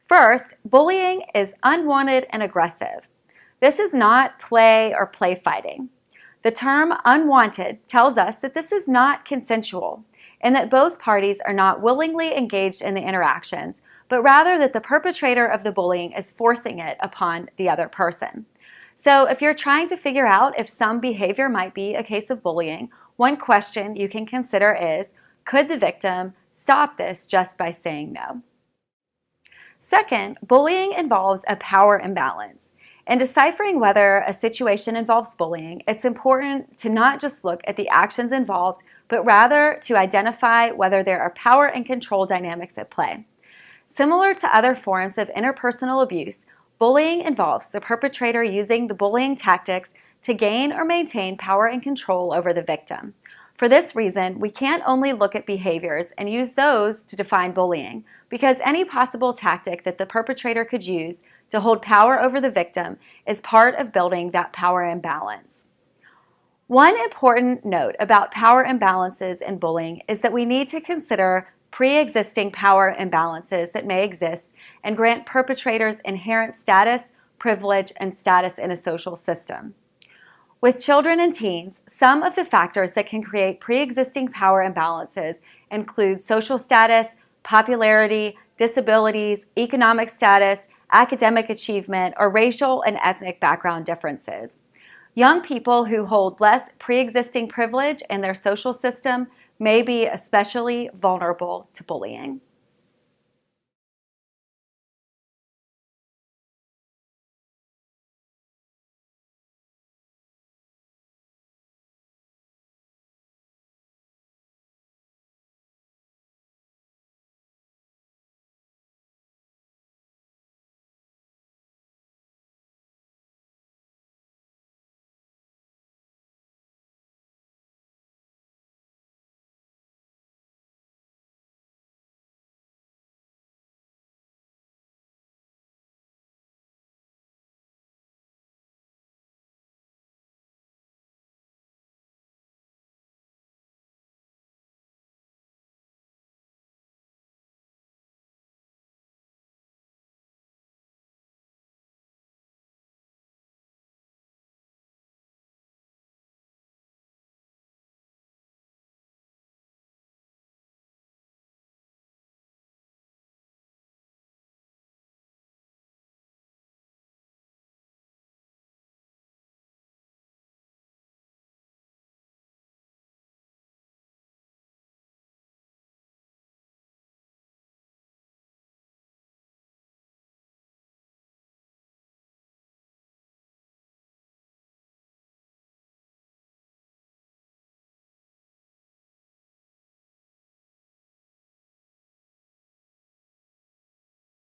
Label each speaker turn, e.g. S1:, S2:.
S1: First, bullying is unwanted and aggressive. This is not play or play fighting. The term unwanted tells us that this is not consensual and that both parties are not willingly engaged in the interactions, but rather that the perpetrator of the bullying is forcing it upon the other person. So if you're trying to figure out if some behavior might be a case of bullying, one question you can consider is, could the victim stop this just by saying no? Second, bullying involves a power imbalance. In deciphering whether a situation involves bullying, it's important to not just look at the actions involved, but rather to identify whether there are power and control dynamics at play. Similar to other forms of interpersonal abuse, bullying involves the perpetrator using the bullying tactics to gain or maintain power and control over the victim. For this reason, we can't only look at behaviors and use those to define bullying, because any possible tactic that the perpetrator could use to hold power over the victim is part of building that power imbalance. One important note about power imbalances in bullying is that we need to consider pre-existing power imbalances that may exist and grant perpetrators inherent status, privilege, and status in a social system. With children and teens, some of the factors that can create pre-existing power imbalances include social status, popularity, disabilities, economic status, academic achievement, or racial and ethnic background differences. Young people who hold less pre-existing privilege in their social system may be especially vulnerable to bullying.